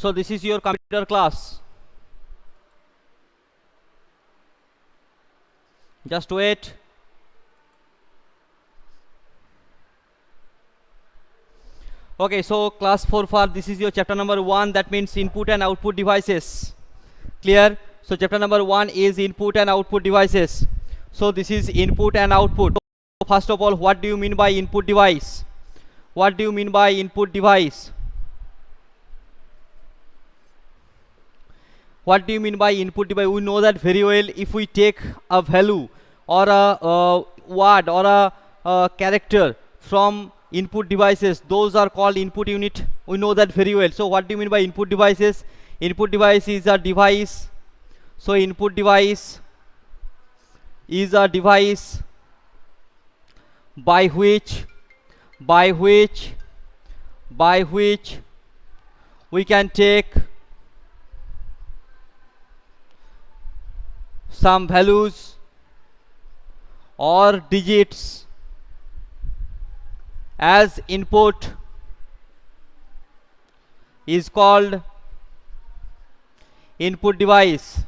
So this is your computer class. Just wait. Okay, so class 4 for this is your chapter number 1, that means input and output devices. Clear? So chapter number 1 is input and output devices. So this is input and output. So first of all, what do you mean by input device? What do you mean by input device? What do you mean by input device? We know that very well. If we take a value or a word or a character from input devices, those are called input unit. We know that very well. So what do you mean by input devices? Input device is a device. So input device is a device by which we can take some values or digits as input is called input device.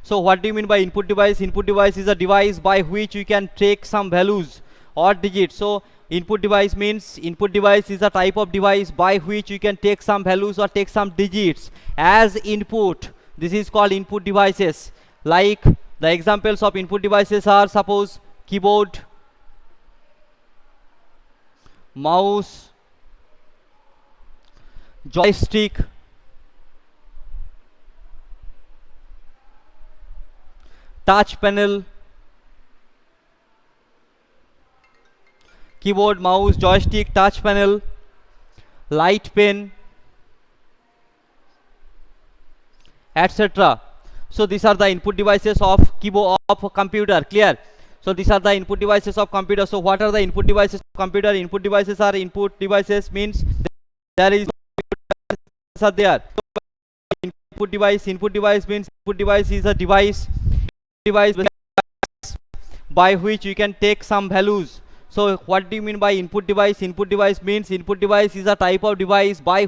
So what do you mean by input device? Input device is a device by which you can take some values or digits. So input device means input device is a type of device by which you can take some values or take some digits as input. This is called input devices. Like the examples of input devices are, suppose, keyboard, mouse, joystick, touch panel, keyboard, mouse, joystick, touch panel, light pen, etc. So these are the input devices of keyboard of computer. Clear? So these are the input devices of computer. So what are the input devices of computer? Input devices are input devices means there is are there. So input device means input device is a device by which you can take some values. So what do you mean by input device? Input device means input device is a type of device by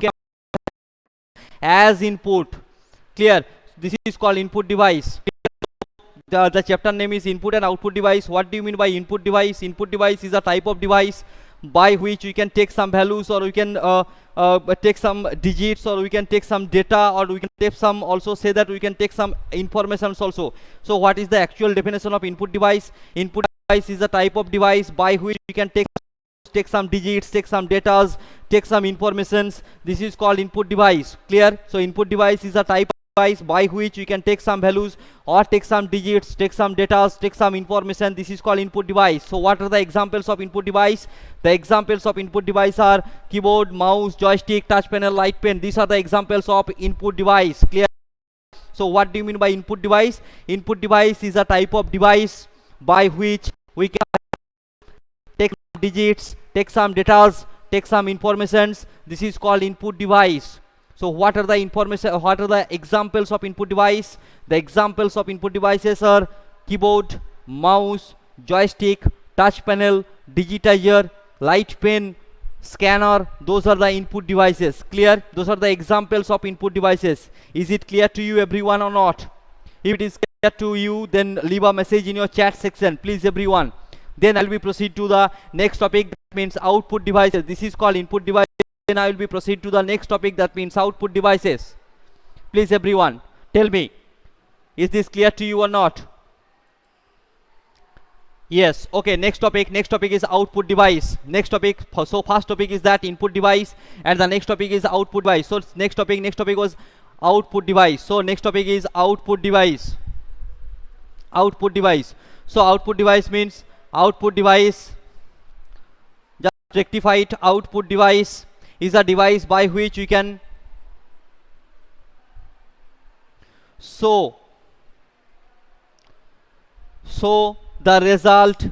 as input. Clear? This is called input device. The chapter name is input and output device. What do you mean by input device? Input device is a type of device by which you can take some values, or we can take some digits, or we can take some data, or we can take some, also say that we can take some informations also. So what is the actual definition of input device? Input device is a type of device by which you can take some digits, take some data, take some informations. This is called input device. Clear? So input device is a type device by which you can take some values or take some digits, take some data, take some information. This is called input device. So what are the examples of input device? The examples of input device are keyboard, mouse, joystick, touch panel, light pen. These are the examples of input device. Clear? So what do you mean by input device? Input device is a type of device by which we can take digits, take some data, take some informations. This is called input device. So what are the information, what are the examples of input device? The examples of input devices are keyboard, mouse, joystick, touch panel, digitizer, light pen, scanner. Those are the input devices. Clear? Those are the examples of input devices. Is it clear to you everyone or not? If it is clear to you, then leave a message in your chat section, please everyone. Then I'll be proceed to the next topic, that means output devices. This is called input device. Then I will be proceed to the next topic, that means output devices. Please everyone, tell me, is this clear to you or not? Yes. Okay, next topic is output device. Next topic, so first topic is that input device, and the next topic is output device. So next topic was output device. So next topic is output device. So output device means output device, just rectify it. Output device is a device by which you can show the result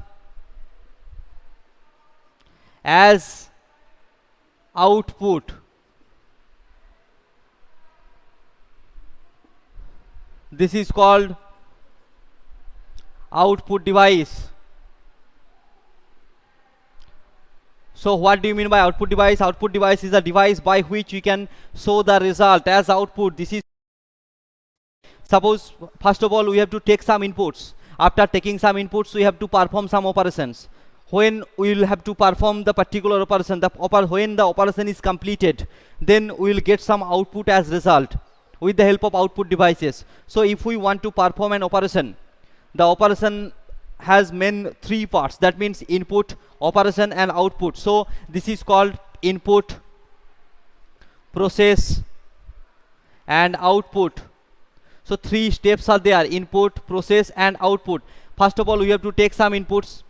as output. This is called output device. So what do you mean by output device? Output device is a device by which you can show the result as output. This is, suppose first of all we have to take some inputs. After taking some inputs we have to perform some operations. When we will have to perform the particular operation, when the operation is completed, then we will get some output as result with the help of output devices. So if we want to perform an operation, the operation has main three parts, that means input, operation and output. So this is called input, process and output. So three steps are there: input, process and output. First of all we have to take some inputs.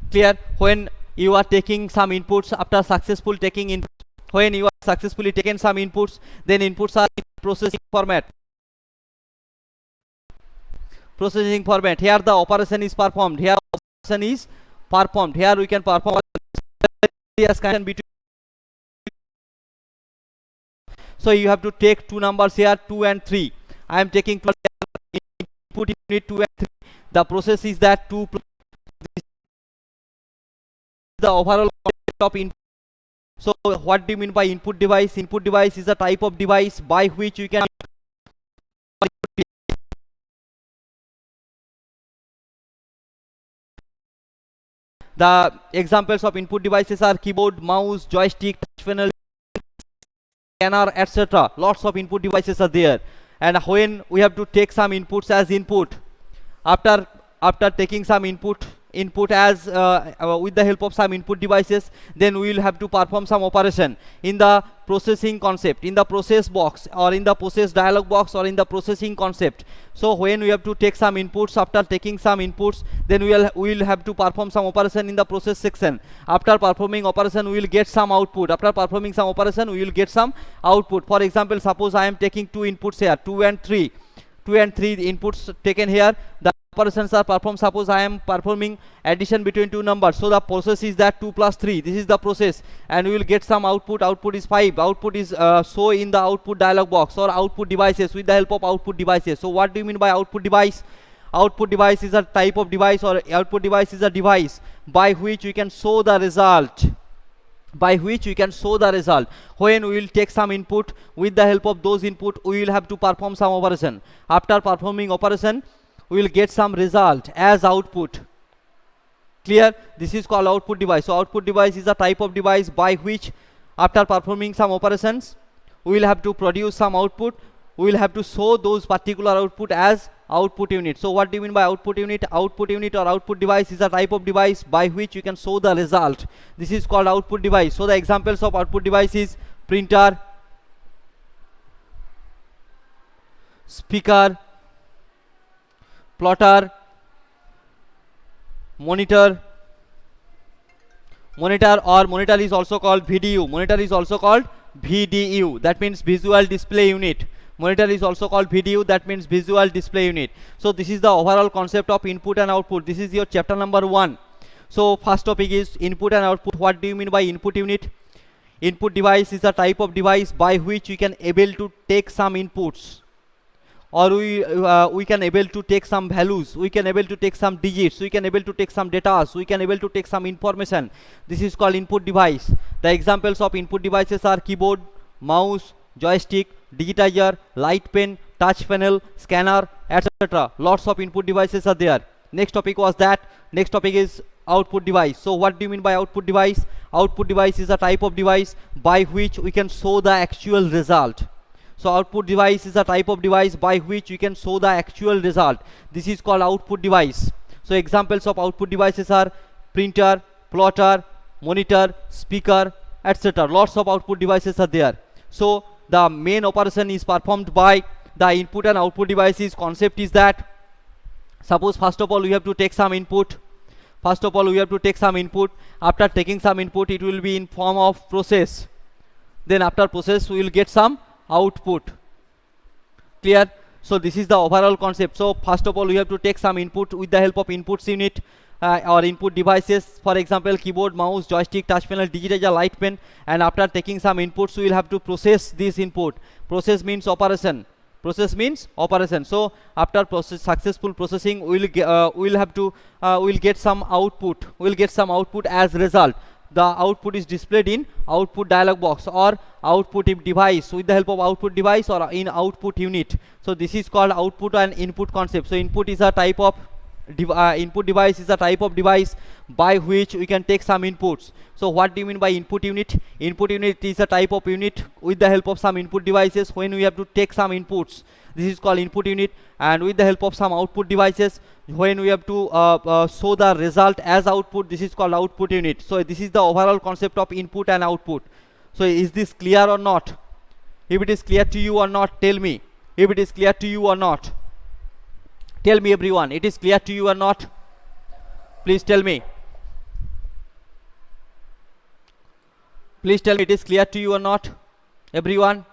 Clear? When you are taking some inputs, after successful taking inputs, when you are successfully taken some inputs, then inputs are in processing format. Processing format. Here the operation is performed. Here operation is performed. Here we can perform connection between. So you have to take two numbers here, 2 and 3. I am taking input unit 2 and 3. The process is that 2 plus the overall concept of input. So what do you mean by input device? Input device is a type of device by which you can the examples of input devices are keyboard, mouse, joystick, touch panel, scanner, etc. Lots of input devices are there. And when we have to take some inputs as input, after taking some input as with the help of some input devices, then we will have to perform some operation in the processing concept, in the process box or in the process dialog box or in the processing concept. So when we have to take some inputs, after taking some inputs, then we will have to perform some operation in the process section. After performing operation we will get some output. After performing some operation we will get some output. For example, suppose I am taking two inputs here, 2 and 3 inputs taken here. The operations are performed. Suppose I am performing addition between two numbers, so the process is that 2 plus 3. This is the process, and we will get some output. Output is 5. Output is show in the output dialog box or output devices with the help of output devices. So what do you mean by output device? Output device is a type of device, or output device is a device by which you can show the result. When we will take some input, with the help of those input we will have to perform some operation. After performing operation we will get some result as output. Clear? This is called output device. So output device is a type of device by which after performing some operations we will have to produce some output. We will have to show those particular output as output unit. So what do you mean by output unit? Output unit or output device is a type of device by which you can show the result. This is called output device. So the examples of output device is printer, speaker, plotter, monitor is also called VDU. Monitor is also called VDU, that means visual display unit. Monitor is also called VDU, that means visual display unit. So this is the overall concept of input and output. This is your chapter number 1. So first topic is input and output. What do you mean by input unit? Input device is a type of device by which you can able to take some inputs, or we can able to take some values, we can able to take some digits, we can able to take some data, we can able to take some information. This is called input device. The examples of input devices are keyboard, mouse, joystick, digitizer, light pen, touch panel, scanner, etc. Lots of input devices are there. Next topic was that. Next topic is output device. So what do you mean by output device? Output device is a type of device by which we can show the actual result. So output device is a type of device by which you can show the actual result. This is called output device. So examples of output devices are printer, plotter, monitor, speaker, etc. Lots of output devices are there. So the main operation is performed by the input and output devices. Concept is that, suppose first of all we have to take some input. After taking some input, it will be in form of process. Then after process we will get some output. Clear? So this is the overall concept. So first of all we have to take some input with the help of inputs unit or input devices, for example keyboard, mouse, joystick, touch panel, digitizer, light pen, and after taking some inputs we will have to process this input. Process means operation. So after successful processing we will get some output. We will get some output as result. the output is displayed in output dialog box or output device, with the help of output device or in output unit. So this is called output and input concept. So input is a type of input device is a type of device by which we can take some inputs. So what do you mean by input unit? Input unit is a type of unit with the help of some input devices when we have to take some inputs. This is called input unit. And with the help of some output devices when we have to show the result as output, this is called output unit. So this is the overall concept of input and output. So is this clear or not? If it is clear to you or not, tell me. If it is clear to you or not, tell me everyone. It is clear to you or not? Please tell me. Please tell me it is clear to you or not, everyone?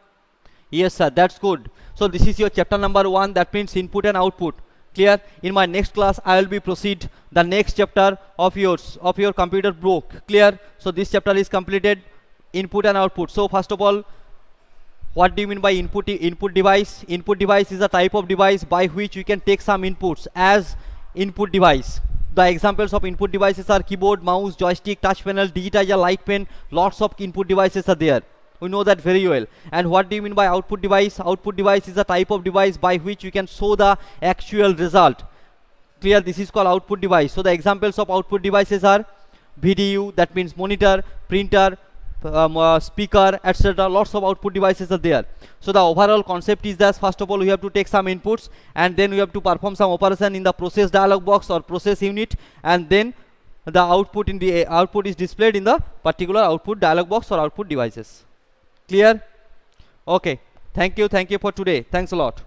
Yes sir, that's good. So this is your chapter number 1, that means input and output. Clear? In my next class I will be proceed the next chapter of yours, of your computer book. Clear? So this chapter is completed, input and output. So first of all, what do you mean by input device? Input device is a type of device by which you can take some inputs as input device. The examples of input devices are keyboard, mouse, joystick, touch panel, digitizer, light pen. Lots of input devices are there. We know that very well. And what do you mean by output device? Output device is a type of device by which you can show the actual result. Clear? This is called output device. So the examples of output devices are VDU, that means monitor, printer, speaker, etc. Lots of output devices are there. So the overall concept is that first of all we have to take some inputs and then we have to perform some operation in the process dialog box or process unit, and then the output is displayed in the particular output dialog box or output devices. Clear? Okay, thank you for today. Thanks a lot.